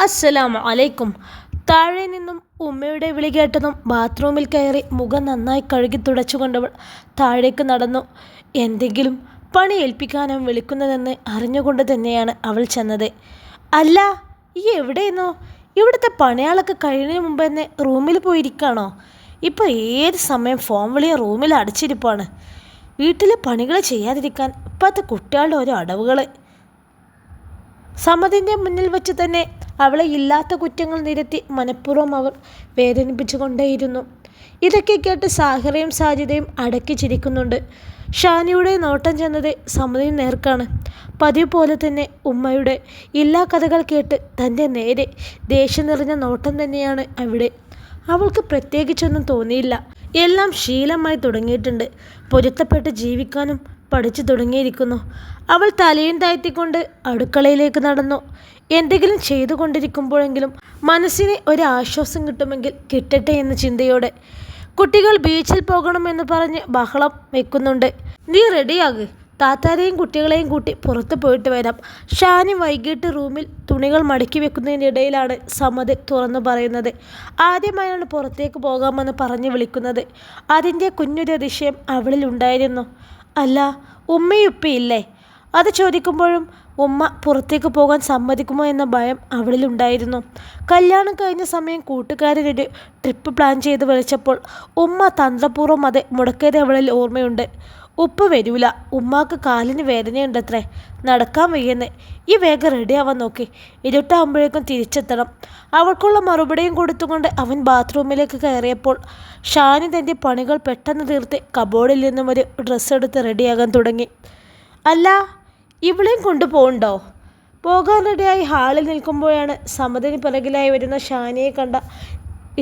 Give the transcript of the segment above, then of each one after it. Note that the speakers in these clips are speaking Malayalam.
അസ്സലാമു അലൈക്കും. താഴെ നിന്നും ഉമ്മയുടെ വിളി കേട്ടതും ബാത്റൂമിൽ കയറി മുഖം നന്നായി കഴുകി തുടച്ചുകൊണ്ടവൾ താഴേക്ക് നടന്നു. എന്തെങ്കിലും പണി ഏൽപ്പിക്കാനും വിളിക്കുന്നതെന്ന് അറിഞ്ഞുകൊണ്ട് തന്നെയാണ് അവൾ ചെന്നത്. അല്ല, ഈ എവിടെയെന്നോ? ഇവിടുത്തെ പണിയാളൊക്കെ കഴിയുന്നതിന് മുമ്പ് തന്നെ റൂമിൽ പോയിരിക്കുകയാണോ? ഇപ്പോൾ ഏത് സമയം ഫോൺ വിളിയ റൂമിൽ അടച്ചിരിപ്പാണ്. വീട്ടിലെ പണികൾ ചെയ്യാതിരിക്കാൻ ഇപ്പോഴത്തെ കുട്ടികളുടെ ഓരോ അടവുകൾ. സമതിൻ്റെ മുന്നിൽ വെച്ച് തന്നെ അവളെ ഇല്ലാത്ത കുറ്റങ്ങൾ നിരത്തി മനഃപൂർവ്വം അവർ വേദനിപ്പിച്ചുകൊണ്ടേയിരുന്നു. ഇതൊക്കെ കേട്ട് സാഹിറയും സാജിദയും അടക്കി ചിരിക്കുന്നുണ്ട്. ഷാനിയുടെ നോട്ടം ചെന്നത് സമതിന് നേർക്കാണ്. പതിവ് പോലെ തന്നെ ഉമ്മയുടെ എല്ലാ കഥകൾ കേട്ട് തൻ്റെ നേരെ ദേഷ്യം നിറഞ്ഞ നോട്ടം തന്നെയാണ് അവിടെ. അവൾക്ക് പ്രത്യേകിച്ചൊന്നും തോന്നിയില്ല. എല്ലാം ശീലമായി തുടങ്ങിയിട്ടുണ്ട്. പൊരുത്തപ്പെട്ട് ജീവിക്കാനും പഠിച്ചു തുടങ്ങിയിരിക്കുന്നു. അവൾ തലയും താഴ്ത്തിക്കൊണ്ട് അടുക്കളയിലേക്ക് നടന്നു. എന്തെങ്കിലും ചെയ്തുകൊണ്ടിരിക്കുമ്പോഴെങ്കിലും മനസ്സിന് ഒരു ആശ്വാസം കിട്ടുമെങ്കിൽ കിട്ടട്ടെ എന്ന ചിന്തയോടെ. കുട്ടികൾ ബീച്ചിൽ പോകണമെന്ന് പറഞ്ഞ് ബഹളം വെക്കുന്നുണ്ട്. നീ റെഡിയാക്, താത്താരെയും കുട്ടികളെയും കൂട്ടി പുറത്ത് പോയിട്ട് വരാം. ഷാനി വൈകിട്ട് റൂമിൽ തുണികൾ മടക്കി വെക്കുന്നതിനിടയിലാണ് സമത് തുറന്നു പറയുന്നത്. ആദ്യമായാണ് പുറത്തേക്ക് പോകാമെന്ന് പറഞ്ഞു വിളിക്കുന്നത്. അതിൻ്റെ കുഞ്ഞൊരു അതിശയം അവളിൽ ഉണ്ടായിരുന്നു. അല്ല, ഉമ്മയുപ്പയില്ലേ? അത് ചോദിക്കുമ്പോഴും ഉമ്മ പുറത്തേക്ക് പോകാൻ സമ്മതിക്കുമോ എന്ന ഭയം അവളിലുണ്ടായിരുന്നു. കല്യാണം കഴിഞ്ഞ സമയം കൂട്ടുകാരനൊരു ട്രിപ്പ് പ്ലാൻ ചെയ്ത് വിളിച്ചപ്പോൾ ഉമ്മ തന്ത്രപൂർവ്വം അത് മുടക്കിയത് അവളിൽ ഓർമ്മയുണ്ട്. ഉപ്പ വരൂല, ഉമ്മാക്ക് കാലിന് വേദനയുണ്ടത്രേ, നടക്കാൻ വയ്യെന്ന്. ഈ വേഗം റെഡിയാവാൻ നോക്കി, ഇരുട്ടാകുമ്പോഴേക്കും തിരിച്ചെത്തണം. അവൾക്കുള്ള മറുപടിയും കൊടുത്തുകൊണ്ട് അവൻ ബാത്റൂമിലേക്ക് കയറിയപ്പോൾ ഷാനി തൻ്റെ പണികൾ പെട്ടെന്ന് തീർത്ത് കബോർഡിൽ നിന്നും ഒരു ഡ്രസ്സ് എടുത്ത് റെഡിയാകാൻ തുടങ്ങി. അല്ല, ഇവളെയും കൊണ്ടുപോകണ്ടോ? പോകാൻ റെഡിയായി ഹാളിൽ നിൽക്കുമ്പോഴാണ് സമതിന് പിറകിലായി വരുന്ന ഷാനിയെ കണ്ട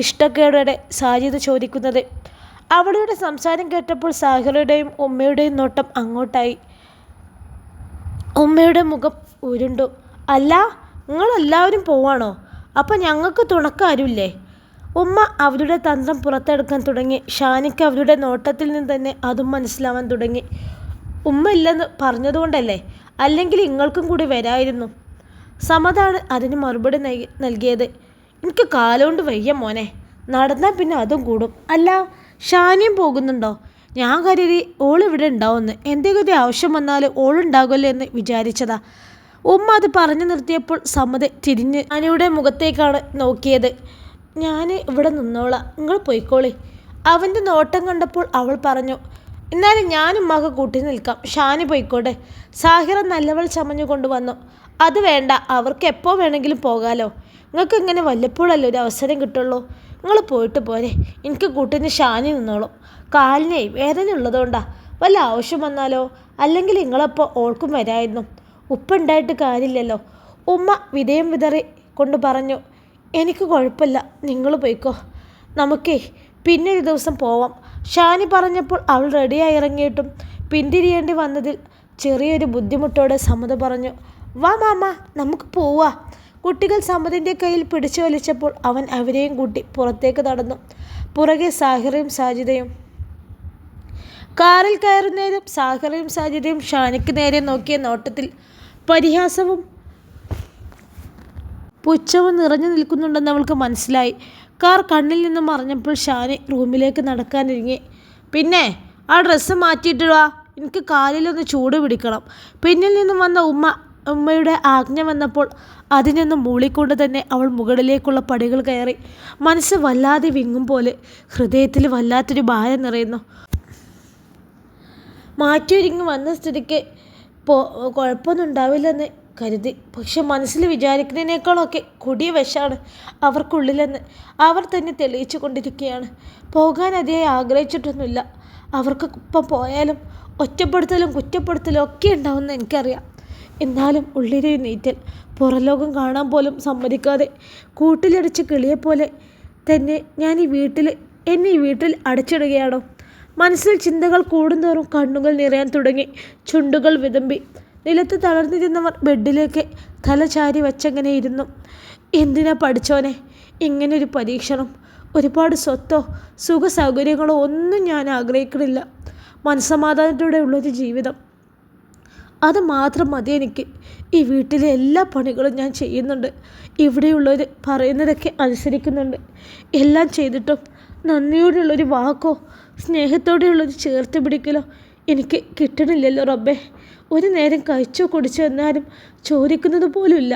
ഇഷ്ടക്കേടോടെ സാജിദ് ചോദിക്കുന്നത്. അവളുടെ സംസാരം കേട്ടപ്പോൾ സാഹിറയുടെയും ഉമ്മയുടെയും നോട്ടം അങ്ങോട്ടായി. ഉമ്മയുടെ മുഖം ഉരുണ്ടു. അല്ല, നിങ്ങളെല്ലാവരും പോവാണോ? അപ്പം ഞങ്ങൾക്ക് തുണക്കാരുമില്ലേ? ഉമ്മ അവരുടെ തന്ത്രം പുറത്തെടുക്കാൻ തുടങ്ങി. ഷാനിക്ക് അവരുടെ നോട്ടത്തിൽ നിന്ന് തന്നെ അതും മനസ്സിലാവാൻ തുടങ്ങി. ഉമ്മ ഇല്ലെന്ന് പറഞ്ഞതുകൊണ്ടല്ലേ, അല്ലെങ്കിൽ നിങ്ങൾക്കും കൂടി വരായിരുന്നു. സമതാണ് അതിന് മറുപടി നൽകിയത്. എനിക്ക് കാലുകൊണ്ട് വയ്യ മോനെ, നടന്നാൽ പിന്നെ അതും കൂടും. അല്ല, ഷാനിയും പോകുന്നുണ്ടോ? ഞാൻ കരുതി ഓളിവിടെ ഉണ്ടാവുമെന്ന്. എന്തെങ്കിലും ആവശ്യം വന്നാൽ ഓളുണ്ടാകുമല്ലോ എന്ന് വിചാരിച്ചതാ. ഉമ്മ അത് പറഞ്ഞു നിർത്തിയപ്പോൾ സമത് തിരിഞ്ഞ് ഷാനിയുടെ മുഖത്തേക്കാണ് നോക്കിയത്. ഞാൻ ഇവിടെ നിന്നോളാം, നിങ്ങൾ പോയിക്കോളി. അവൻ്റെ നോട്ടം കണ്ടപ്പോൾ അവൾ പറഞ്ഞു, എന്നാലും ഞാൻ ഉമ്മാക്ക് കൂട്ടി നിൽക്കാം, ഷാനി പോയിക്കോട്ടെ. സാഹിറ നല്ലവൾ ചമഞ്ഞു കൊണ്ടുവന്നു. അത് വേണ്ട, അവർക്ക് എപ്പോൾ വേണമെങ്കിലും പോകാലോ. നിങ്ങൾക്ക് ഇങ്ങനെ വല്ലപ്പോഴല്ലേ ഒരു അവസരം കിട്ടുള്ളൂ. നിങ്ങൾ പോയിട്ട് പോരെ, എനിക്ക് കൂട്ടിന് ഷാനി നിന്നോളും. കാലിനെ വേദന ഉള്ളതുകൊണ്ടാ. വല്ല ആവശ്യം വന്നാലോ? അല്ലെങ്കിൽ നിങ്ങളപ്പോൾ ഓൾക്കും വരായിരുന്നു. ഉപ്പുണ്ടായിട്ട് കാര്യമില്ലല്ലോ. ഉമ്മ വിധേയം വിതറി കൊണ്ട് പറഞ്ഞു. എനിക്ക് കുഴപ്പമില്ല, നിങ്ങൾ പോയിക്കോ, നമുക്കേ പിന്നെ ഒരു ദിവസം പോവാം. ഷാനി പറഞ്ഞപ്പോൾ അവൾ റെഡിയായി ഇറങ്ങിയിട്ടും പിന്തിരിയേണ്ടി വന്നതിൽ ചെറിയൊരു ബുദ്ധിമുട്ടോടെ സമത പറഞ്ഞു. വാ മാമ, നമുക്ക് പോവാ. കുട്ടികൾ സമതിൻ്റെ കയ്യിൽ പിടിച്ചു വലിച്ചപ്പോൾ അവൻ അവരെയും കൂട്ടി പുറത്തേക്ക് നടന്നു. പുറകെ സാഹിറയും സാജിദയും. കാറിൽ കയറുന്നേരം സാഹിറയും സാജിദയും ഷാനിക്ക് നേരെ നോക്കിയ നോട്ടത്തിൽ പരിഹാസവും പുച്ഛവും നിറഞ്ഞു നിൽക്കുന്നുണ്ടെന്ന് അവൾക്ക് മനസ്സിലായി. കാർ കണ്ണിൽ നിന്നും മറഞ്ഞപ്പോൾ ഷാനി റൂമിലേക്ക് നടക്കാനിരുങ്ങി. പിന്നെ ആ ഡ്രസ്സ് മാറ്റിയിട്ടിടുക, എനിക്ക് കാലിലൊന്ന് ചൂട് പിടിക്കണം. പിന്നിൽ നിന്നും വന്ന ഉമ്മയുടെ ആജ്ഞ വന്നപ്പോൾ അതിനൊന്ന് മൂളിക്കൊണ്ട് തന്നെ അവൾ മുകളിലേക്കുള്ള പടികൾ കയറി. മനസ്സ് വല്ലാതെ വിങ്ങും പോലെ ഹൃദയത്തിൽ വല്ലാത്തൊരു ഭാരം നിറയുന്നു. മാറ്റിയൊരുങ്ങി വന്ന സ്ഥിതിക്ക് കുഴപ്പമൊന്നും ഉണ്ടാവില്ലെന്ന് കരുതി. പക്ഷെ മനസ്സിൽ വിചാരിക്കുന്നതിനേക്കാളൊക്കെ കൊടിയ വിഷമാണ് അവർക്കുള്ളിലെന്ന് അവർ തന്നെ തെളിയിച്ചു കൊണ്ടിരിക്കുകയാണ്. പോകാൻ അതിയായി ആഗ്രഹിച്ചിട്ടൊന്നുമില്ല. അവർക്കൊപ്പം പോയാലും ഒറ്റപ്പെടുത്തലും കുറ്റപ്പെടുത്തലും ഒക്കെ ഉണ്ടാവുമെന്ന് എനിക്കറിയാം. എന്നാലും ഉള്ളിലൊരു നീറ്റൽ. പുറലോകം കാണാൻ പോലും സമ്മതിക്കാതെ കൂട്ടിലടിച്ച് കിളിയെപ്പോലെ തന്നെ എന്നെ ഈ വീട്ടിൽ അടച്ചിടുകയാണോ? മനസ്സിൽ ചിന്തകൾ കൂടുന്തോറും കണ്ണുകൾ നിറയാൻ തുടങ്ങി. ചുണ്ടുകൾ വിതമ്പി. നിലത്ത് തളർന്നിരുന്നവർ ബെഡിലേക്ക് തല ചാരി വച്ചങ്ങനെ ഇരുന്നു. എന്തിനാ പഠിച്ചോനെ ഇങ്ങനൊരു പരീക്ഷണം? ഒരുപാട് സ്വത്തോ സുഖ സൗകര്യങ്ങളോ ഒന്നും ഞാൻ ആഗ്രഹിക്കണില്ല. മനസ്സമാധാനത്തോടെ ഉള്ളൊരു ജീവിതം, അത് മാത്രം മതി എനിക്ക്. ഈ വീട്ടിലെ എല്ലാ പണികളും ഞാൻ ചെയ്യുന്നുണ്ട്. ഇവിടെയുള്ളവർ പറയുന്നതൊക്കെ അനുസരിക്കുന്നുണ്ട്. എല്ലാം ചെയ്തിട്ടും നന്ദിയോടെയുള്ളൊരു വാക്കോ സ്നേഹത്തോടെയുള്ളൊരു ചേർത്ത് പിടിക്കലോ എനിക്ക് കിട്ടണില്ലല്ലോ റബ്ബേ. ഒരു നേരം കഴിച്ചോ കുടിച്ചോ എന്നാലും ചോദിക്കുന്നത് പോലുമില്ല.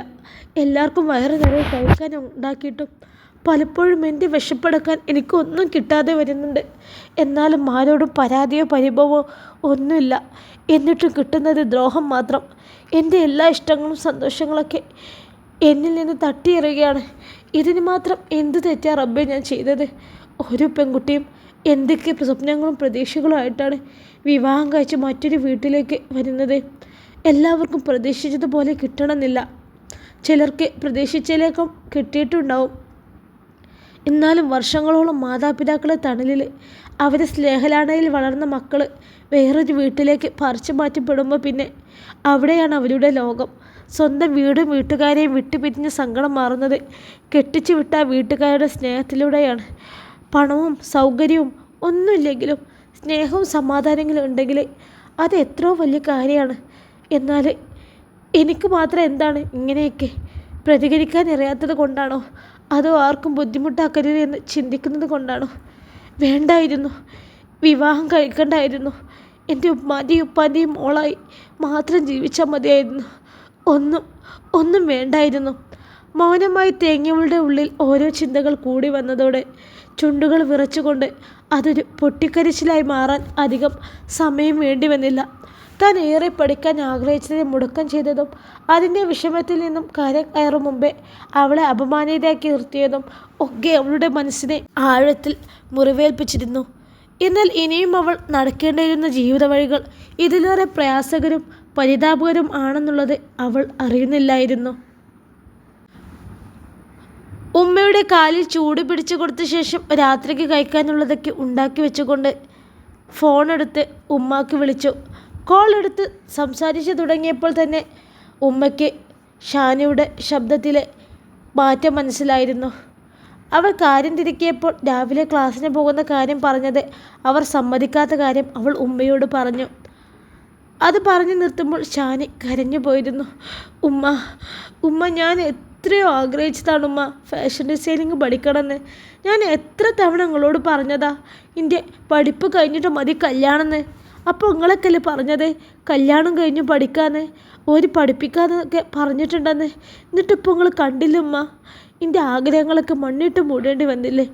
എല്ലാവർക്കും വയറ് നിറയെ കഴിക്കാൻ ഉണ്ടാക്കിയിട്ടും പലപ്പോഴും എൻ്റെ വിശപ്പടക്കാൻ എനിക്കൊന്നും കിട്ടാതെ വരുന്നുണ്ട്. എന്നാലും ആരോടും പരാതിയോ പരിഭവമോ ഒന്നുമില്ല. എന്നിട്ടും കിട്ടുന്നത് ദ്രോഹം മാത്രം. എൻ്റെ എല്ലാ ഇഷ്ടങ്ങളും സന്തോഷങ്ങളൊക്കെ എന്നിൽ നിന്ന് തട്ടിയെറിയുകയാണ്. ഇതിന് മാത്രം എന്ത് തെറ്റാ റബ്ബേ ഞാൻ ചെയ്തത്? ഓരോ പെൺകുട്ടിയും എന്തൊക്കെ സ്വപ്നങ്ങളും പ്രതീക്ഷകളുമായിട്ടാണ് വിവാഹം കഴിച്ച് മറ്റൊരു വീട്ടിലേക്ക് വരുന്നത്. എല്ലാവർക്കും പ്രതീക്ഷിച്ചതുപോലെ കിട്ടണമെന്നില്ല. ചിലർക്ക് പ്രതീക്ഷിച്ചതിലേക്കും കിട്ടിയിട്ടുണ്ടാവും. എന്നാലും വർഷങ്ങളോളം മാതാപിതാക്കളെ തണലിൽ അവരെ സ്നേഹലാണയിൽ വളർന്ന മക്കൾ വേറൊരു വീട്ടിലേക്ക് പറിച്ചു മാറ്റപ്പെടുമ്പോൾ പിന്നെ അവിടെയാണ് അവരുടെ ലോകം. സ്വന്തം വീടും വീട്ടുകാരെയും വിട്ടുപിരിഞ്ഞ് സങ്കടം മാറുന്നത് കെട്ടിച്ചു വിട്ട ആ വീട്ടുകാരുടെ സ്നേഹത്തിലൂടെയാണ്. പണവും സൗകര്യവും ഒന്നുമില്ലെങ്കിലും സ്നേഹവും സമാധാനങ്ങളും ഉണ്ടെങ്കിൽ അത് എത്രയോ വലിയ കാര്യമാണ്. എന്നാൽ എനിക്ക് മാത്രം എന്താണ് ഇങ്ങനെയൊക്കെ? പ്രതികരിക്കാൻ അറിയാത്തത് കൊണ്ടാണോ, അതോ ആർക്കും ബുദ്ധിമുട്ടാക്കരുത് എന്ന് ചിന്തിക്കുന്നത് കൊണ്ടാണോ? വേണ്ടായിരുന്നു, വിവാഹം കഴിക്കണ്ടായിരുന്നു. എൻ്റെ ഉമ്മാൻ്റെയും ഉപ്പാൻ്റെയും മോളായി മാത്രം ജീവിച്ചാൽ മതിയായിരുന്നു. ഒന്നും വേണ്ടായിരുന്നു. മൗനമായി തേങ്ങിയവളുടെ ഉള്ളിൽ ഓരോ ചിന്തകൾ കൂടി വന്നതോടെ ചുണ്ടുകൾ വിറച്ചുകൊണ്ട് അതൊരു പൊട്ടിക്കരച്ചിലായി മാറാൻ അധികം സമയം വേണ്ടി വന്നില്ല. താൻ ഏറെ പഠിക്കാൻ ആഗ്രഹിച്ചതിനെ മുടക്കം ചെയ്തതും അതിൻ്റെ വിഷമത്തിൽ നിന്നും കയറും മുമ്പേ അവളെ അപമാനിതയാക്കി നിർത്തിയതും ഒക്കെ അവളുടെ മനസ്സിനെ ആഴത്തിൽ മുറിവേൽപ്പിച്ചിരുന്നു. എന്നാൽ ഇനിയും അവൾ നടക്കേണ്ടിയിരുന്ന ജീവിത വഴികൾ ഇതിലേറെ പ്രയാസകരും പരിതാപകരും ആണെന്നുള്ളത് അവൾ അറിയുന്നില്ലായിരുന്നു. ഉമ്മയുടെ കാലിൽ ചൂട് പിടിച്ചു കൊടുത്ത ശേഷം രാത്രിക്ക് കഴിക്കാനുള്ളതൊക്കെ ഉണ്ടാക്കി വെച്ചുകൊണ്ട് ഫോണെടുത്ത് ഉമ്മാക്ക് വിളിച്ചു. കോൾ എടുത്ത് സംസാരിച്ചു തുടങ്ങിയപ്പോൾ തന്നെ ഉമ്മയ്ക്ക് ഷാനിയുടെ ശബ്ദത്തിലെ മാറ്റം മനസ്സിലായിരുന്നു. അവൾ കാര്യം തിരക്കിയപ്പോൾ രാവിലെ ക്ലാസ്സിന് പോകുന്ന കാര്യം പറഞ്ഞത് അവർ സമ്മതിക്കാത്ത കാര്യം അവൾ ഉമ്മയോട് പറഞ്ഞു. അത് പറഞ്ഞു നിർത്തുമ്പോൾ ഷാനി കരഞ്ഞു പോയിരുന്നു. ഉമ്മ ഞാൻ എത്രയോ ആഗ്രഹിച്ചതാണ് ഉമ്മ ഫാഷൻ ഡിസൈനിങ് പഠിക്കണമെന്ന്. ഞാൻ എത്ര തവണ നിങ്ങളോട് പറഞ്ഞതാ എൻ്റെ പഠിപ്പ് കഴിഞ്ഞിട്ട് മതി കല്യാണമെന്ന്. അപ്പോൾ നിങ്ങളൊക്കെയല്ലേ പറഞ്ഞത് കല്യാണം കഴിഞ്ഞു പഠിക്കാന്ന്, ഒരു പഠിപ്പിക്കാന്നൊക്കെ പറഞ്ഞിട്ടുണ്ടെന്ന്. എന്നിട്ടിപ്പോൾ നിങ്ങൾ കണ്ടില്ല ഉമ്മ, എൻ്റെ ആഗ്രഹങ്ങളൊക്കെ മണ്ണിട്ട് മൂടേണ്ടി വന്നില്ലേ.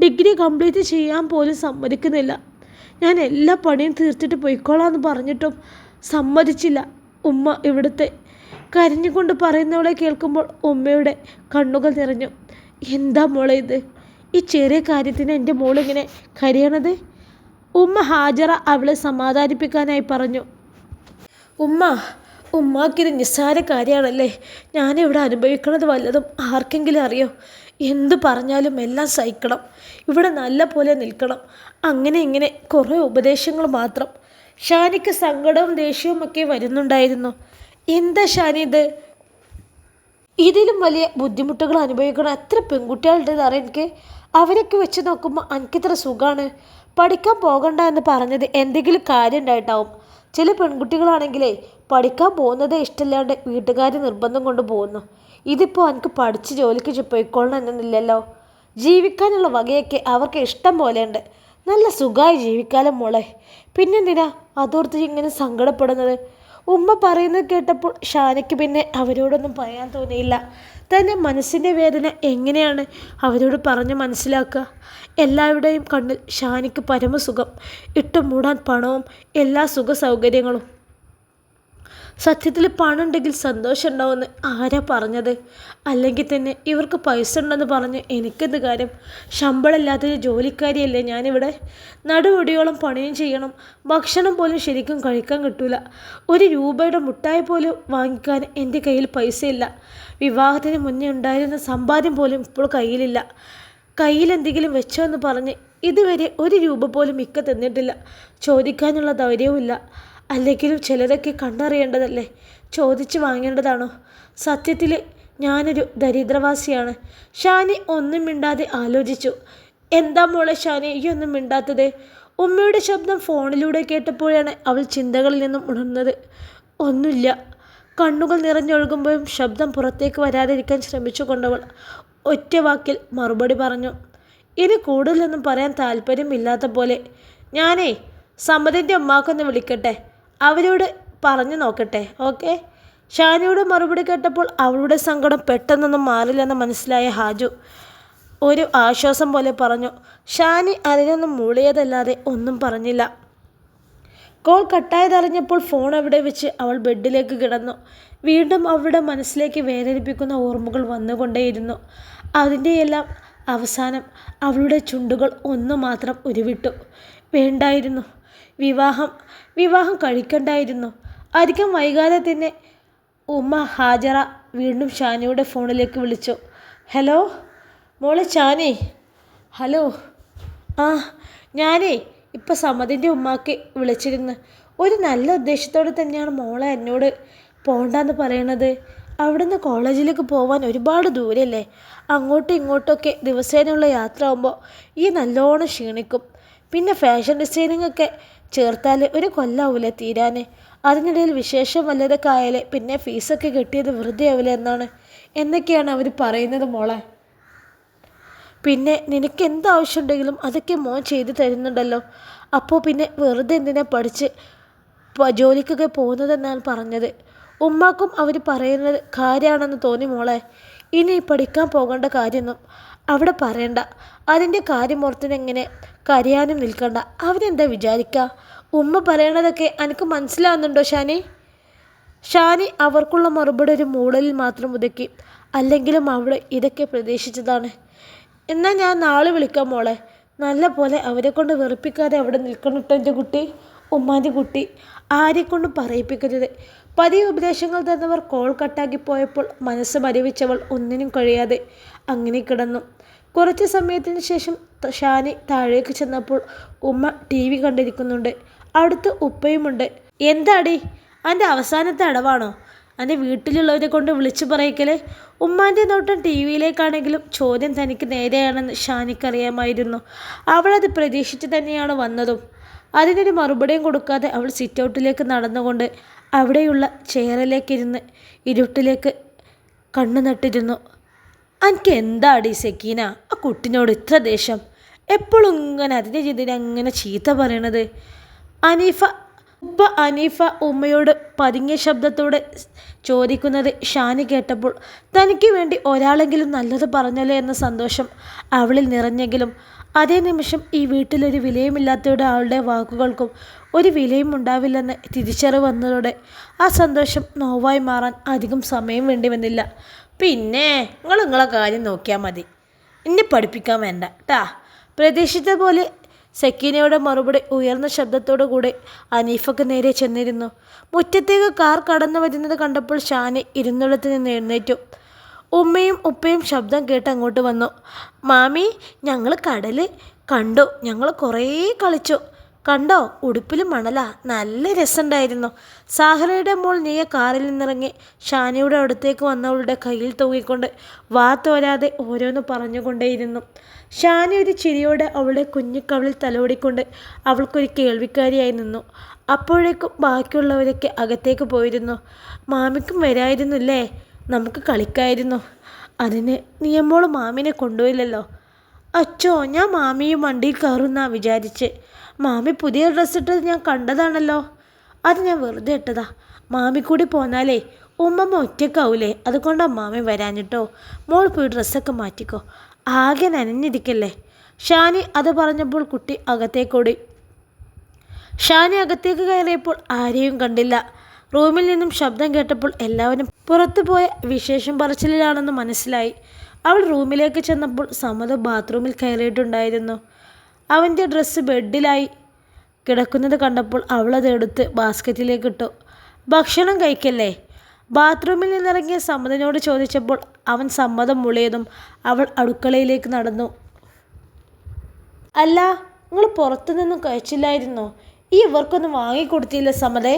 ഡിഗ്രി കംപ്ലീറ്റ് ചെയ്യാൻ പോലും സമ്മതിക്കുന്നില്ല. ഞാൻ എല്ലാ പണിയും തീർത്തിട്ട് പോയിക്കോളാമെന്ന് പറഞ്ഞിട്ടും സമ്മതിച്ചില്ല ഉമ്മ. ഇവിടുത്തെ കരഞ്ഞുകൊണ്ട് പറയുന്നവളെ കേൾക്കുമ്പോൾ ഉമ്മയുടെ കണ്ണുകൾ നിറഞ്ഞു. എന്താ മോളെ ഇത്? ഈ ചെറിയ കാര്യത്തിന് എൻ്റെ മോളിങ്ങനെ കരയണത്? ഉമ്മ ഹാജറ അവളെ സമാധാനിപ്പിക്കാനായി പറഞ്ഞു. ഉമ്മാക്കിത് നിസ്സാര കാര്യമാണല്ലേ. ഞാനിവിടെ അനുഭവിക്കണത് വല്ലതും ആർക്കെങ്കിലും അറിയോ? എന്തു പറഞ്ഞാലും എല്ലാം സഹിക്കണം, ഇവിടെ നല്ല പോലെ നിൽക്കണം, അങ്ങനെ ഇങ്ങനെ കുറേ ഉപദേശങ്ങൾ മാത്രം. ഷാനിക്ക് സങ്കടവും ദേഷ്യവും ഒക്കെ വരുന്നുണ്ടായിരുന്നു. എന്താ ഷാനി ഇത്? ഇതിലും വലിയ ബുദ്ധിമുട്ടുകൾ അനുഭവിക്കണം എത്ര പെൺകുട്ടികളുണ്ടെന്ന് അറിയാം എനിക്ക്. അവരൊക്കെ വെച്ച് നോക്കുമ്പോൾ എനിക്കിത്ര സുഖമാണ്. പഠിക്കാൻ പോകണ്ട എന്ന് പറഞ്ഞത് എന്തെങ്കിലും കാര്യം ഉണ്ടായിട്ടാവും. ചില പെൺകുട്ടികളാണെങ്കിലേ പഠിക്കാൻ പോകുന്നതേ ഇഷ്ടമില്ലാണ്ട് വീട്ടുകാർ നിർബന്ധം കൊണ്ട് പോകുന്നു. ഇതിപ്പോൾ എനിക്ക് പഠിച്ച് ജോലിക്ക് പോയിക്കൊള്ളണം എന്നൊന്നുമില്ലല്ലോ. ജീവിക്കാനുള്ള വകയൊക്കെ അവർക്ക് ഇഷ്ടം പോലെയുണ്ട്. നല്ല സുഖമായി ജീവിക്കാലോ മോളെ. പിന്നെന്തിനാ അതോർത്ത് ഇങ്ങനെ സങ്കടപ്പെടുന്നത്? ഉമ്മ പറയുന്നത് കേട്ടപ്പോൾ ഷാനയ്ക്ക് പിന്നെ അവരോടൊന്നും പറയാൻ തോന്നിയില്ല. തൻ്റെ മനസ്സിൻ്റെ വേദന എങ്ങനെയാണ് അവരോട് പറഞ്ഞ് മനസ്സിലാക്കുക? എല്ലാവരുടെയും കണ്ണിൽ ഷാനിക്ക് പരമസുഖം, ഇട്ട് മൂടാൻ പണവും എല്ലാ സുഖ സൗകര്യങ്ങളും. സത്യത്തിൽ പണം ഉണ്ടെങ്കിൽ സന്തോഷം ഉണ്ടാവുമെന്ന് ആരാ പറഞ്ഞത്? അല്ലെങ്കിൽ തന്നെ ഇവർക്ക് പൈസ ഉണ്ടെന്ന് പറഞ്ഞ് എനിക്കെന്ത് കാര്യം? ശമ്പളമില്ലാത്തൊരു ജോലിക്കാരിയല്ലേ ഞാനിവിടെ. നടുവൊടിയോളം പണിയും ചെയ്യണം, ഭക്ഷണം പോലും ശരിക്കും കഴിക്കാൻ കിട്ടൂല. ഒരു രൂപയുടെ മുട്ടായി പോലും വാങ്ങിക്കാൻ എൻ്റെ കയ്യിൽ പൈസയില്ല. വിവാഹത്തിന് മുന്നേ ഉണ്ടായിരുന്ന സമ്പാദ്യം പോലും ഇപ്പോൾ കയ്യിലില്ല. കയ്യിലെന്തെങ്കിലും വെച്ചോ എന്ന് പറഞ്ഞ് ഇതുവരെ ഒരു രൂപ പോലും മിക്ക തന്നിട്ടില്ല. ചോദിക്കാനുള്ള ധൈര്യവുമില്ല. അല്ലെങ്കിലും ചിലരൊക്കെ കണ്ടറിയേണ്ടതല്ലേ, ചോദിച്ച് വാങ്ങേണ്ടതാണോ? സത്യത്തിൽ ഞാനൊരു ദരിദ്രവാസിയാണ്. ഷാനി ഒന്നും മിണ്ടാതെ ആലോചിച്ചു. എന്താ മോളെ ഷാനി ഈ ഒന്നും മിണ്ടാത്തത്? ഉമ്മയുടെ ശബ്ദം ഫോണിലൂടെ കേട്ടപ്പോഴാണ് അവൾ ചിന്തകളിൽ നിന്നും ഉണർന്നത്. ഒന്നുമില്ല. കണ്ണുകൾ നിറഞ്ഞൊഴുകുമ്പോഴും ശബ്ദം പുറത്തേക്ക് വരാതിരിക്കാൻ ശ്രമിച്ചുകൊണ്ടവൾ ഒറ്റ വാക്കിൽ മറുപടി പറഞ്ഞു. ഇനി കൂടുതലൊന്നും പറയാൻ താല്പര്യമില്ലാത്ത പോലെ. ഞാനേ സമ്മതിൻ്റെ ഉമ്മാക്കൊന്ന് വിളിക്കട്ടെ, അവരോട് പറഞ്ഞു നോക്കട്ടെ, ഓക്കെ? ഷാനിയുടെ മറുപടി കേട്ടപ്പോൾ അവളുടെ സങ്കടം പെട്ടെന്നൊന്നും മാറില്ലെന്ന് മനസ്സിലായ ഹാജു ഒരു ആശ്വാസം പോലെ പറഞ്ഞു. ഷാനി അതിനൊന്നും മൂളിയതല്ലാതെ ഒന്നും പറഞ്ഞില്ല. കോൾ കട്ടായതറിഞ്ഞപ്പോൾ ഫോൺ അവിടെ വെച്ച് അവൾ ബെഡിലേക്ക് കിടന്നു. വീണ്ടും അവളുടെ മനസ്സിലേക്ക് വേദനിപ്പിക്കുന്ന ഓർമ്മകൾ വന്നുകൊണ്ടേയിരുന്നു. അതിൻ്റെയെല്ലാം അവസാനം അവളുടെ ചുണ്ടുകൾ ഒന്നു മാത്രം ഉരുവിട്ടു. വേണ്ടായിരുന്നു, വിവാഹം കഴിക്കണ്ടായിരുന്നു. അധികം വൈകാതെ തന്നെ ഉമ്മ ഹാജറ വീണ്ടും ഷാനിയുടെ ഫോണിലേക്ക് വിളിച്ചു. ഹലോ മോളെ ഷാനി. ഹലോ. ആ ഞാനേ ഇപ്പം സമതിൻ്റെ ഉമ്മാക്ക് വിളിച്ചിരുന്നു. ഒരു നല്ല ഉദ്ദേശത്തോടെ തന്നെയാണ് മോളെ എന്നോട് പോണ്ടെന്ന് പറയണത്. അവിടുന്ന് കോളേജിലേക്ക് പോകാൻ ഒരുപാട് ദൂരല്ലേ. അങ്ങോട്ടും ഇങ്ങോട്ടൊക്കെ ദിവസേനയുള്ള യാത്ര ആകുമ്പോൾ ഈ നല്ലോണം ക്ഷീണിക്കും. പിന്നെ ഫാഷൻ ഡിസൈനിങ് ഒക്കെ ചേർത്താൽ ഒരു കൊല്ലാവൂലേ തീരാൻ. അതിനിടയിൽ വിശേഷം വല്ലതൊക്കെ ആയാലേ പിന്നെ ഫീസൊക്കെ കിട്ടിയത് വെറുതെ ആവില്ല എന്നൊക്കെയാണ് അവർ പറയുന്നത് മോളെ. പിന്നെ നിനക്ക് എന്താവശ്യമുണ്ടെങ്കിലും അതൊക്കെ മോൻ ചെയ്തു തരുന്നുണ്ടല്ലോ. അപ്പോൾ പിന്നെ വെറുതെ എന്തിനാ പഠിച്ച് ജോലിക്കൊക്കെ പോകുന്നതെന്നാണ് പറഞ്ഞത്. ഉമ്മാക്കും അവർ പറയുന്നത് കാര്യമാണെന്ന് തോന്നി മോളെ. ഇനി പഠിക്കാൻ പോകേണ്ട കാര്യമൊന്നും അവിടെ പറയണ്ട. അതിൻ്റെ കാര്യം ഓർത്തിനെങ്ങനെ കരയാനും നിൽക്കണ്ട. അവരെന്താ വിചാരിക്കുക? ഉമ്മ പറയണതൊക്കെ എനിക്ക് മനസ്സിലാവുന്നുണ്ടോ ഷാനി? ഷാനി അവർക്കുള്ള മറുപടി ഒരു മൂടലിൽ മാത്രം ഒതുക്കി. അല്ലെങ്കിലും അവൾ ഇതൊക്കെ പ്രതീക്ഷിച്ചതാണ്. എന്നാൽ ഞാൻ നാളെ വിളിക്കാം മോളെ. നല്ല പോലെ അവരെ കൊണ്ട് വെറുപ്പിക്കാതെ അവിടെ നിൽക്കണം കേട്ടോ എൻ്റെ കുട്ടി. ഉമ്മാൻ്റെ കുട്ടി ആരെക്കൊണ്ടും പറയിപ്പിക്കരുത്. പതിവ് ഉപദേശങ്ങൾ തന്നവർ കോൾ കട്ടാക്കി പോയപ്പോൾ മനസ്സ് മരവിച്ചവൾ ഒന്നിനും കഴിയാതെ അങ്ങനെ കിടന്നു. കുറച്ച് സമയത്തിന് ശേഷം ഷാനി താഴേക്ക് ചെന്നപ്പോൾ ഉമ്മ TV കണ്ടിരിക്കുന്നുണ്ട്. അടുത്ത് ഉപ്പയുമുണ്ട്. എന്താടി അതിൻ്റെ അവസാനത്തെ അടവാണോ എൻ്റെ വീട്ടിലുള്ളവരെ കൊണ്ട് വിളിച്ചു പറയിക്കലേ? ഉമ്മാൻ്റെ നോട്ടം TVയിലേക്കാണെങ്കിലും ചോദ്യം തനിക്ക് നേരെയാണെന്ന് ഷാനിക്കറിയാമായിരുന്നു. അവളത് പ്രതീക്ഷിച്ച് തന്നെയാണ് വന്നതും. അതിനൊരു മറുപടിയും കൊടുക്കാതെ അവൾ സിറ്റൗട്ടിലേക്ക് നടന്നുകൊണ്ട് അവിടെയുള്ള ചെയറിലേക്കിരുന്ന് ഇരുട്ടിലേക്ക് കണ്ണു നട്ടിരുന്നു. എനിക്ക് എന്താടി സെക്കീന ആ കുട്ടിനോട് ഇത്ര ദേഷ്യം? എപ്പോഴും ഇങ്ങനെ ഇതിനെ അങ്ങനെ ചീത്ത പറയണത്? അനീഫ ഉമ്മയോട് പതുങ്ങിയ ശബ്ദത്തോടെ ചോദിക്കുന്നത് ഷാനി കേട്ടപ്പോൾ തനിക്ക് വേണ്ടി ഒരാളെങ്കിലും നല്ലത് പറഞ്ഞല്ലോ എന്ന സന്തോഷം അവളിൽ നിറഞ്ഞെങ്കിലും അതേ നിമിഷം ഈ വീട്ടിലൊരു വിലയുമില്ലാത്തയുടെ ആളുടെ വാക്കുകൾക്കും ഒരു വിലയും ഉണ്ടാവില്ലെന്ന് തിരിച്ചറിവ് വന്നതോടെ ആ സന്തോഷം നോവായി മാറാൻ അധികം സമയം വേണ്ടി വന്നില്ല. പിന്നെ നിങ്ങളെ കാര്യം നോക്കിയാൽ മതി, എന്നെ പഠിപ്പിക്കാൻ വേണ്ട ട്ടാ. പ്രതീക്ഷിച്ച പോലെ സക്കീനയുടെ മറുപടി ഉയർന്ന ശബ്ദത്തോടു കൂടെ അനീഫക്ക് നേരെ ചെന്നിരുന്നു. മുറ്റത്തേക്ക് കാർ കടന്നു വരുന്നത് കണ്ടപ്പോൾ ഷാനി ഇരുന്നിടത്ത് നിന്ന് എഴുന്നേറ്റു. ഉമ്മയും ഉപ്പയും ശബ്ദം കേട്ട് അങ്ങോട്ട് വന്നു. മാമി ഞങ്ങൾ കടൽ കണ്ടു, ഞങ്ങൾ കുറേ കളിച്ചു. കണ്ടോ ഉടുപ്പിൽ മണല, നല്ല രസമുണ്ടായിരുന്നു. സാഹറയുടെ മോൾ നീയ കാറിൽ നിന്നിറങ്ങി ഷാനിയുടെ അടുത്തേക്ക് വന്നവളുടെ കയ്യിൽ തൂങ്ങിക്കൊണ്ട് വാ തോരാതെ ഓരോന്ന് പറഞ്ഞുകൊണ്ടേയിരുന്നു. ഷാനി ഒരു ചിരിയോടെ അവളുടെ കുഞ്ഞിക്കവളിൽ തലോടിക്കൊണ്ട് അവൾക്കൊരു കേൾവിക്കാരിയായി നിന്നു. അപ്പോഴേക്കും ബാക്കിയുള്ളവരൊക്കെ അകത്തേക്ക് പോയിരുന്നു. മാമിക്കും വരായിരുന്നില്ലേ, നമുക്ക് കളിക്കായിരുന്നു. അതിന് നീയമ്മോൾ മാമിനെ കൊണ്ടുപോയില്ലല്ലോ. അച്ചോ ഞാൻ മാമിയും വണ്ടിയിൽ കയറുന്നാ വിചാരിച്ച്. മാമി പുതിയ ഡ്രസ്സ് ഇട്ടത് ഞാൻ കണ്ടതാണല്ലോ, അത് ഞാൻ വെറുതെ ഇട്ടതാ. മാമി കൂടി പോന്നാലേ ഉമ്മമ്മ ഒറ്റക്കാവൂലേ, അതുകൊണ്ടാണ് മാമി വരാഞ്ഞിട്ടോ. മോൾ പോയി ഡ്രസ്സൊക്കെ മാറ്റിക്കോ, ആകെ നനഞ്ഞിരിക്കല്ലേ. ഷാനി അത് പറഞ്ഞപ്പോൾ കുട്ടി അകത്തേക്കോടി. ഷാനി അകത്തേക്ക് കയറിയപ്പോൾ ആരെയും കണ്ടില്ല. റൂമിൽ നിന്നും ശബ്ദം കേട്ടപ്പോൾ എല്ലാവരും പുറത്തു പോയ വിശേഷം പറച്ചിലാണെന്ന് മനസ്സിലായി. അവൾ റൂമിലേക്ക് ചെന്നപ്പോൾ സമത് ബാത്റൂമിൽ കയറിയിട്ടുണ്ടായിരുന്നു. അവൻ്റെ ഡ്രസ്സ് ബെഡിലായി കിടക്കുന്നത് കണ്ടപ്പോൾ അവളതെടുത്ത് ബാസ്ക്കറ്റിലേക്ക് ഇട്ടു. ഭക്ഷണം കഴിക്കല്ലേ? ബാത്റൂമിൽ നിന്നിറങ്ങിയ സമതിനോട് ചോദിച്ചപ്പോൾ അവൻ സമ്മതം മുളിയതും അവൾ അടുക്കളയിലേക്ക് നടന്നു. അല്ല നിങ്ങൾ പുറത്തുനിന്നും കഴിച്ചില്ലായിരുന്നോ? ഈ ഇവർക്കൊന്നും വാങ്ങിക്കൊടുത്തില്ല സമതേ?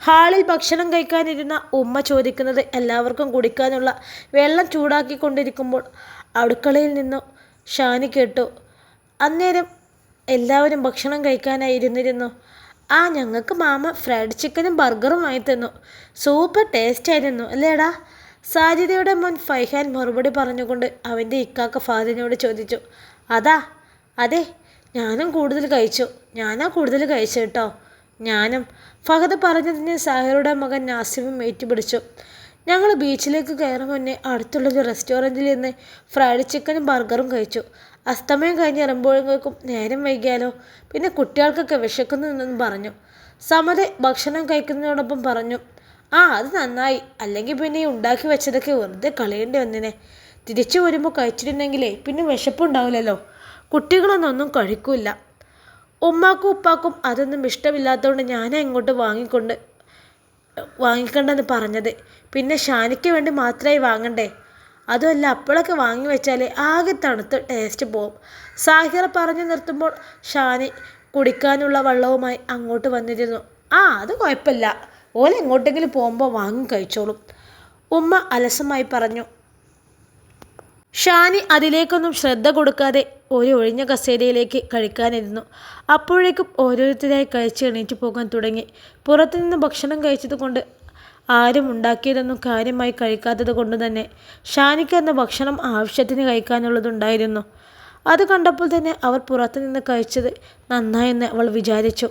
ഹാളിൽ ഭക്ഷണം കഴിക്കാനിരുന്ന ഉമ്മ ചോദിക്കുന്നത് എല്ലാവർക്കും കുടിക്കാനുള്ള വെള്ളം ചൂടാക്കിക്കൊണ്ടിരിക്കുമ്പോൾ അടുക്കളയിൽ നിന്നും ഷാനി കേട്ടു. അന്നേരം എല്ലാവരും ഭക്ഷണം കഴിക്കാനായി ഇരുന്നിരുന്നു. ആ, ഞങ്ങൾക്ക് മാമ ഫ്രൈഡ് ചിക്കനും ബർഗറും വാങ്ങി തന്നു. സൂപ്പർ ടേസ്റ്റ് ആയിരുന്നു അല്ലേടാ? സാജിദയുടെ മോൻ ഫൈഹാൻ മറുപടി പറഞ്ഞുകൊണ്ട് അവൻ്റെ ഇക്കാക്ക ഫാദിനോട് ചോദിച്ചു. അതെ, ഞാനാ കൂടുതൽ കഴിച്ചു കേട്ടോ. ഞാനും, ഫഹദ് പറഞ്ഞതിന് സാഹിറുടെ മകൻ നാസിമും ഏറ്റുപിടിച്ചു. ഞങ്ങൾ ബീച്ചിലേക്ക് കയറും മുന്നേ അടുത്തുള്ളൊരു റെസ്റ്റോറൻറ്റിൽ നിന്ന് ഫ്രൈഡ് ചിക്കനും ബർഗറും കഴിച്ചു. അസ്തമയം കഴിഞ്ഞ് ഇറങ്ങുമ്പോഴേക്കും നേരം വൈകിയാലോ, പിന്നെ കുട്ടികൾക്കൊക്കെ വിശക്കുന്നുവെന്നും പറഞ്ഞു. സമത ഭക്ഷണം കഴിക്കുന്നതിനോടൊപ്പം പറഞ്ഞു. അത് നന്നായി, അല്ലെങ്കിൽ പിന്നെ ഈ ഉണ്ടാക്കി വെച്ചതൊക്കെ വെറുതെ കളയേണ്ടി വന്നിനെ. തിരിച്ചു വരുമ്പോൾ കഴിച്ചിട്ടുണ്ടെങ്കിലേ പിന്നെ വിശപ്പുണ്ടാവില്ലല്ലോ. കുട്ടികളൊന്നും കഴിക്കില്ല. ഉമ്മാക്കും ഉപ്പാക്കും അതൊന്നും ഇഷ്ടമില്ലാത്തതുകൊണ്ട് ഞാനാ ഇങ്ങോട്ട് വാങ്ങിക്കണ്ടെന്ന് പറഞ്ഞത്. പിന്നെ ഷാനിക്ക് വേണ്ടി മാത്രമായി വാങ്ങണ്ടേ? അതുമല്ല, അപ്പോഴൊക്കെ വാങ്ങി വെച്ചാൽ ആകെ തണുത്ത് ടേസ്റ്റ് പോവും. സാഹിറ പറഞ്ഞു നിർത്തുമ്പോൾ ഷാനി കുടിക്കാനുള്ള വെള്ളവുമായി അങ്ങോട്ട് വന്നിരുന്നു. അത് കുഴപ്പമില്ല, ഓല എങ്ങോട്ടെങ്കിലും പോകുമ്പോൾ വാങ്ങി കഴിച്ചോളും, ഉമ്മ അലസമായി പറഞ്ഞു. ഷാനി അതിലേക്കൊന്നും ശ്രദ്ധ കൊടുക്കാതെ ഒരു ഒഴിഞ്ഞ കസേരയിലേക്ക് കഴിക്കാനിരുന്നു. അപ്പോഴേക്കും ഓരോരുത്തരായി കഴിച്ച് എണീറ്റ് പോകാൻ തുടങ്ങി. പുറത്തുനിന്ന് ഭക്ഷണം കഴിച്ചത് കൊണ്ട് ആരും ഉണ്ടാക്കിയതൊന്നും കാര്യമായി കഴിക്കാത്തത് കൊണ്ട് തന്നെ ഷാനിക്ക് അന്ന് ഭക്ഷണം ആവശ്യത്തിന് കഴിക്കാനുള്ളതുണ്ടായിരുന്നു. അത് കണ്ടപ്പോൾ തന്നെ അവർ പുറത്തുനിന്ന് കഴിച്ചത് നന്നായെന്ന് അവൾ വിചാരിച്ചു.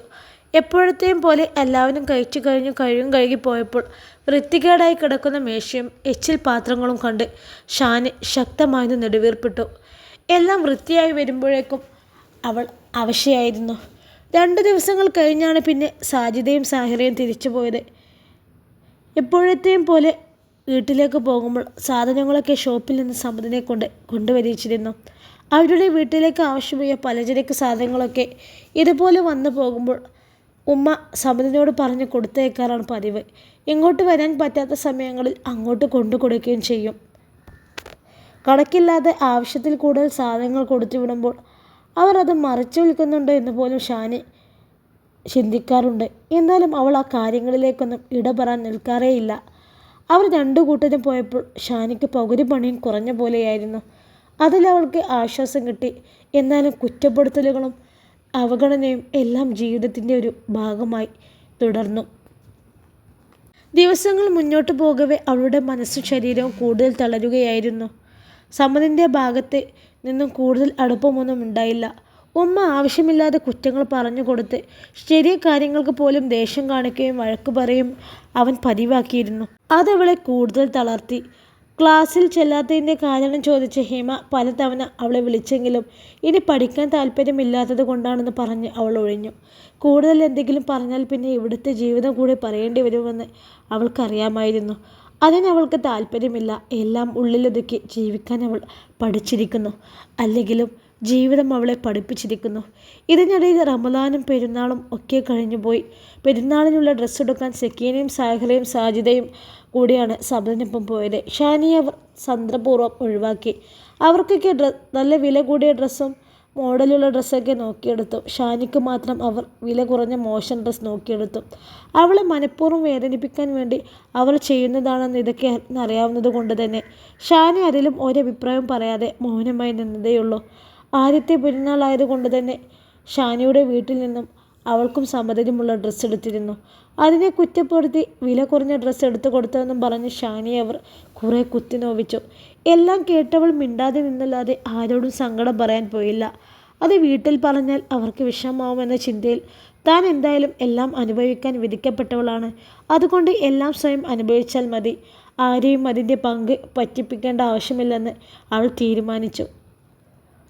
എപ്പോഴത്തെയും പോലെ എല്ലാവരും കഴിച്ചു കഴിഞ്ഞു കഴുകിപ്പോയപ്പോൾ വൃത്തികേടായി കിടക്കുന്ന മേശയും എച്ചിൽ പാത്രങ്ങളും കണ്ട് ഷാനി ശക്തമായൊന്ന് നെടുവീർപ്പിട്ടു. എല്ലാം വൃത്തിയായി വരുമ്പോഴേക്കും അവൾ അവശയായിരുന്നു. 2 ദിവസങ്ങൾ കഴിഞ്ഞാണ് പിന്നെ സാജിദയും സാഹിറയും തിരിച്ചു പോയത്. എപ്പോഴത്തെയും പോലെ വീട്ടിലേക്ക് പോകുമ്പോൾ സാധനങ്ങളൊക്കെ ഷോപ്പിൽ നിന്ന് സമതിനെ കൊണ്ടുവരിച്ചിരുന്നു. അവരുടെ വീട്ടിലേക്ക് ആവശ്യമായ പലചരക്ക് സാധനങ്ങളൊക്കെ ഇതുപോലെ വന്നു പോകുമ്പോൾ ഉമ്മ സമതിനോട് പറഞ്ഞ് കൊടുത്തേക്കാറാണ് പതിവ്. ഇങ്ങോട്ട് വരാൻ പറ്റാത്ത സമയങ്ങളിൽ അങ്ങോട്ട് കൊടുക്കുകയും ചെയ്യും. കണക്കില്ലാതെ ആവശ്യത്തിൽ കൂടുതൽ സാധനങ്ങൾ കൊടുത്തു വിടുമ്പോൾ അവർ അത് മറച്ചു വിൽക്കുന്നുണ്ടോ എന്ന് പോലും ഷാനി ചിന്തിക്കാറുണ്ട്. എന്നാലും അവൾ ആ കാര്യങ്ങളിലേക്കൊന്നും ഇടപെടാൻ നിൽക്കാറേയില്ല. അവർ 2 കൂട്ടരും പോയപ്പോൾ ഷാനിക്ക് പകുതി പണിയും കുറഞ്ഞ പോലെയായിരുന്നു. അതിലവൾക്ക് ആശ്വാസം കിട്ടി. എന്നാലും കുറ്റപ്പെടുത്തലുകളും അവഗണനയും എല്ലാം ജീവിതത്തിൻ്റെ ഒരു ഭാഗമായി തുടർന്നു. ദിവസങ്ങൾ മുന്നോട്ട് പോകവേ അവളുടെ മനസ്സും ശരീരവും കൂടുതൽ തളരുകയായിരുന്നു. സമതിൻ്റെ ഭാഗത്ത് നിന്നും കൂടുതൽ അടുപ്പമൊന്നും ഉണ്ടായില്ല. ഉമ്മ ആവശ്യമില്ലാതെ കുറ്റങ്ങൾ പറഞ്ഞു കൊടുത്ത് ചെറിയ കാര്യങ്ങൾക്ക് പോലും ദേഷ്യം കാണിക്കുകയും വഴക്ക് പറയും അവൻ പതിവാക്കിയിരുന്നു. അതവളെ കൂടുതൽ തളർത്തി. ക്ലാസ്സിൽ ചെല്ലാത്തതിൻ്റെ കാരണം ചോദിച്ച് ഹിമ പലതവണ അവളെ വിളിച്ചെങ്കിലും ഇനി പഠിക്കാൻ താല്പര്യമില്ലാത്തത് കൊണ്ടാണെന്ന് പറഞ്ഞ് അവൾ ഒഴിഞ്ഞു. കൂടുതൽ എന്തെങ്കിലും പറഞ്ഞാൽ പിന്നെ ഇവിടുത്തെ ജീവിതം കൂടി പറയേണ്ടി വരുമെന്ന് അവൾക്കറിയാമായിരുന്നു. അതിനവൾക്ക് താല്പര്യമില്ല. എല്ലാം ഉള്ളിലൊതുക്കി ജീവിക്കാൻ അവൾ പഠിച്ചിരിക്കുന്നു. അല്ലെങ്കിലും ജീവിതം അവളെ പഠിപ്പിച്ചിരിക്കുന്നു. ഇതിനിടയിൽ റമദാനും പെരുന്നാളും ഒക്കെ കഴിഞ്ഞുപോയി. പെരുന്നാളിനുള്ള ഡ്രസ്സ് എടുക്കാൻ സക്കീനയും സാഹിറയും സാജിദയും കൂടിയാണ് സമതിനൊപ്പം പോയത്. ഷാനിയെ അവർ തന്ത്രപൂർവ്വം ഒഴിവാക്കി. അവർക്കൊക്കെ നല്ല വില കൂടിയ ഡ്രസ്സും മോഡലുള്ള ഡ്രസ്സൊക്കെ നോക്കിയെടുത്തു. ഷാനിക്ക് മാത്രം അവർ വില കുറഞ്ഞ മോശം ഡ്രസ്സ് നോക്കിയെടുത്തു. അവളെ മനഃപൂർവ്വം വേദനിപ്പിക്കാൻ വേണ്ടി അവർ ചെയ്യുന്നതാണെന്ന് ഇതൊക്കെ അറിയാവുന്നത് കൊണ്ട് തന്നെ ഷാനി അതിലും ഒരഭിപ്രായം പറയാതെ മൗനമായി നിന്നതേയുള്ളൂ. ആദ്യത്തെ പെരുന്നാളായതുകൊണ്ട് തന്നെ ഷാനിയുടെ വീട്ടിൽ നിന്നും അവൾക്കും സമതിനുമുള്ള ഡ്രസ്സ് എടുത്തിരുന്നു. അതിനെ കുറ്റപ്പെടുത്തി വില കുറഞ്ഞ ഡ്രസ്സ് എടുത്തു കൊടുത്തതെന്നും പറഞ്ഞ് ഷാനിയെ അവർ കുറേ കുത്തി നോവിച്ചു. എല്ലാം കേട്ടവൾ മിണ്ടാതെ നിന്നല്ലാതെ ആരോടും സങ്കടം പറയാൻ പോയില്ല. അത് വീട്ടിൽ പറഞ്ഞാൽ അവർക്ക് വിഷമമാവുമെന്ന ചിന്തയിൽ താൻ എന്തായാലും എല്ലാം അനുഭവിക്കാൻ വിധിക്കപ്പെട്ടവളാണ്. അതുകൊണ്ട് എല്ലാം സ്വയം അനുഭവിച്ചാൽ മതി. ആരെയും അതിൻ്റെ പങ്ക് പറ്റിപ്പിക്കേണ്ട ആവശ്യമില്ലെന്ന് അവൾ തീരുമാനിച്ചു.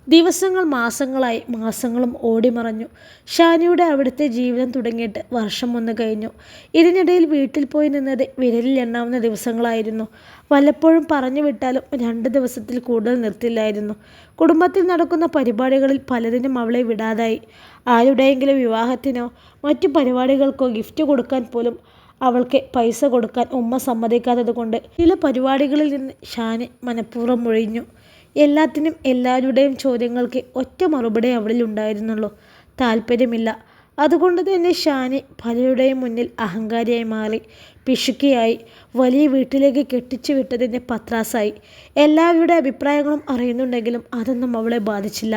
ദിവസങ്ങൾ മാസങ്ങളും ഓടിമറഞ്ഞു. ഷാനിയുടെ അവിടുത്തെ ജീവിതം തുടങ്ങിയിട്ട് വർഷം 1 കഴിഞ്ഞു. ഇതിനിടയിൽ വീട്ടിൽ പോയി നിന്നത് വിരലിൽ എണ്ണാവുന്ന ദിവസങ്ങളായിരുന്നു. വല്ലപ്പോഴും പറഞ്ഞു വിട്ടാലും 2 ദിവസത്തിൽ കൂടുതൽ നിർത്തില്ലായിരുന്നു. കുടുംബത്തിൽ നടക്കുന്ന പരിപാടികളിൽ പലതിനും അവളെ വിടാതായി. ആരുടെയെങ്കിലും വിവാഹത്തിനോ മറ്റു പരിപാടികൾക്കോ ഗിഫ്റ്റ് കൊടുക്കാൻ പോലും അവൾക്ക് പൈസ കൊടുക്കാൻ ഉമ്മ സമ്മതിക്കാത്തത് കൊണ്ട് ചില പരിപാടികളിൽ നിന്ന് ഷാനി മനഃപൂർവ്വം ഒഴിഞ്ഞു. എല്ലാത്തിനും എല്ലാവരുടെയും ചോദ്യങ്ങൾക്ക് ഒറ്റ മറുപടി അവളിൽ ഉണ്ടായിരുന്നുള്ളൂ: താല്പര്യമില്ല. അതുകൊണ്ട് തന്നെ ഷാനി പലരുടെയും മുന്നിൽ അഹങ്കാരിയായി മാറി. പിശുക്കിയായി. വലിയ വീട്ടിലേക്ക് കെട്ടിച്ചു വിട്ടതിൻ്റെ പത്രാസായി. എല്ലാവരുടെ അഭിപ്രായങ്ങളും അറിയുന്നുണ്ടെങ്കിലും അതൊന്നും അവളെ ബാധിച്ചില്ല.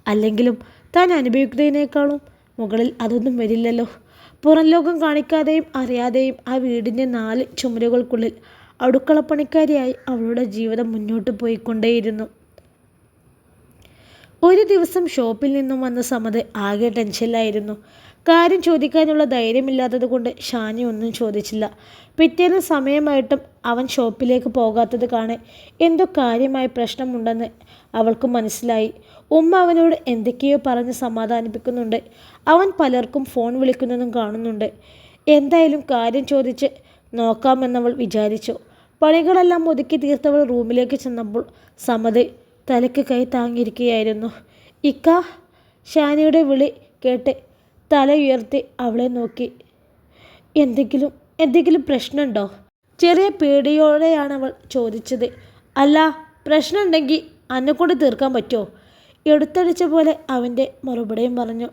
അല്ലെങ്കിലും താൻ അനുഭവിക്കുന്നതിനേക്കാളും മുകളിൽ അതൊന്നും വരില്ലല്ലോ. പുറം ലോകം കാണിക്കാതെയും അറിയാതെയും ആ വീടിൻ്റെ 4 ചുമരുകൾക്കുള്ളിൽ അടുക്കളപ്പണിക്കാരിയായി അവളുടെ ജീവിതം മുന്നോട്ട് പോയിക്കൊണ്ടേയിരുന്നു. ഒരു ദിവസം ഷോപ്പിൽ നിന്നും വന്ന സമത് ആകെ ടെൻഷനിലായിരുന്നു. കാര്യം ചോദിക്കാനുള്ള ധൈര്യമില്ലാത്തത് കൊണ്ട് ഷാനി ഒന്നും ചോദിച്ചില്ല. പിറ്റേന്ന് സമയമായിട്ടും അവൻ ഷോപ്പിലേക്ക് പോകാത്തത് കാണെ എന്തോ കാര്യമായ പ്രശ്നമുണ്ടെന്ന് അവൾക്ക് മനസ്സിലായി. ഉമ്മ അവനോട് എന്തൊക്കെയോ പറഞ്ഞ് സമാധാനിപ്പിക്കുന്നുണ്ട്. അവൻ പലർക്കും ഫോൺ വിളിക്കുന്നതും കാണുന്നുണ്ട്. എന്തായാലും കാര്യം ചോദിച്ച് നോക്കാമെന്നവൾ വിചാരിച്ചു. പണികളെല്ലാം ഒതുക്കി തീർത്തവൾ റൂമിലേക്ക് ചെന്നപ്പോൾ സമത് തലയ്ക്ക് കൈ താങ്ങിയിരിക്കുകയായിരുന്നു. ഇക്ക! ഷാനിയുടെ വിളി കേട്ട് തല ഉയർത്തി അവളെ നോക്കി. എന്തെങ്കിലും പ്രശ്നമുണ്ടോ? ചെറിയ പേടിയോടെയാണ് അവൾ ചോദിച്ചത്. അല്ല, പ്രശ്നമുണ്ടെങ്കിൽ അന്നെക്കൊണ്ട് തീർക്കാൻ പറ്റുമോ? എടുത്തടിച്ച പോലെ അവൻ്റെ മറുപടിയും പറഞ്ഞു.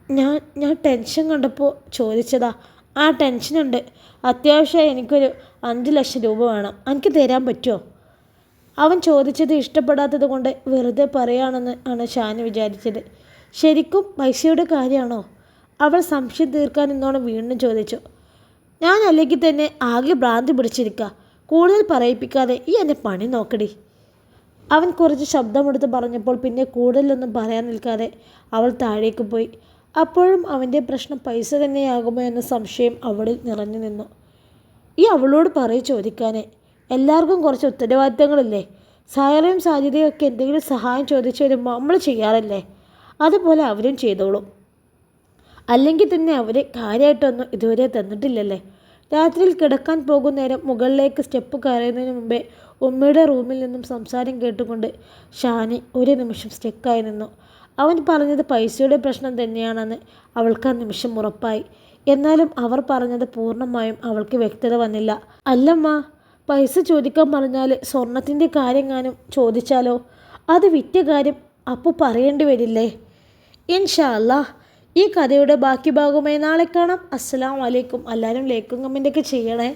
ഞാൻ ടെൻഷൻ കണ്ടപ്പോൾ ചോദിച്ചതാ. ആ ടെൻഷനുണ്ട്. അത്യാവശ്യമായി എനിക്കൊരു 5 ലക്ഷം രൂപ വേണം. എനിക്ക് തരാൻ പറ്റുമോ? അവൻ ചോദിച്ചത് ഇഷ്ടപ്പെടാത്തത് കൊണ്ട് വെറുതെ പറയുകയാണെന്ന് ആണ് ഷാനി വിചാരിച്ചത്. ശരിക്കും പൈസയുടെ കാര്യമാണോ? അവൾ സംശയം തീർക്കാൻ എന്നോണം വീണ്ടും ചോദിച്ചു. ഞാൻ അല്ലെങ്കിൽ തന്നെ ആകെ ഭ്രാന്തി പിടിച്ചിരിക്കുക. കൂടുതൽ പറയിപ്പിക്കാതെ ഈ എൻ്റെ പണി നോക്കടി. അവൻ കുറച്ച് ശബ്ദമെടുത്ത് പറഞ്ഞപ്പോൾ പിന്നെ കൂടുതലൊന്നും പറയാൻ നിൽക്കാതെ അവൾ താഴേക്ക് പോയി. അപ്പോഴും അവൻ്റെ പ്രശ്നം പൈസ തന്നെയാകുമോ എന്ന സംശയം അവളിൽ നിറഞ്ഞു നിന്നു. ഈ അവളോട് ചോദിക്കാനേ. എല്ലാവർക്കും കുറച്ച് ഉത്തരവാദിത്തങ്ങളില്ലേ? സായറയും സാധ്യതയും ഒക്കെ എന്തെങ്കിലും സഹായം ചോദിച്ചു വരുമ്പോൾ നമ്മൾ ചെയ്യാറില്ലേ? അതുപോലെ അവരും ചെയ്തോളും. അല്ലെങ്കിൽ തന്നെ അവർ കാര്യമായിട്ടൊന്നും ഇതുവരെ തന്നിട്ടില്ലല്ലേ. രാത്രിയിൽ കിടക്കാൻ പോകുന്നേരം മുകളിലേക്ക് സ്റ്റെപ്പ് കയറുന്നതിന് മുമ്പേ ഉമ്മയുടെ റൂമിൽ നിന്നും സംസാരം കേട്ടുകൊണ്ട് ഷാനി ഒരു നിമിഷം സ്റ്റെക്കായി നിന്നു. അവൻ പറഞ്ഞത് പൈസയുടെ പ്രശ്നം തന്നെയാണെന്ന് അവൾക്ക് ആ നിമിഷം ഉറപ്പായി. എന്നാലും അവർ പറഞ്ഞത് പൂർണ്ണമായും അവൾക്ക് വ്യക്തത വന്നില്ല. അല്ലമ്മ, പൈസ ചോദിക്കാൻ പറഞ്ഞാൽ സ്വർണത്തിൻ്റെ കാര്യമെങ്ങാനും ചോദിച്ചാലോ? അത് വിറ്റ കാര്യം അപ്പോൾ പറയേണ്ടി വരില്ലേ? ഇൻഷാ അല്ലാഹ്. ഈ കഥയുടെ ബാക്കി ഭാഗവുമായി നാളെ കാണാം. അസ്സലാമു അലൈക്കും. എല്ലാവരും ലൈക്കും കമൻറ്റൊക്കെ ചെയ്യണേ.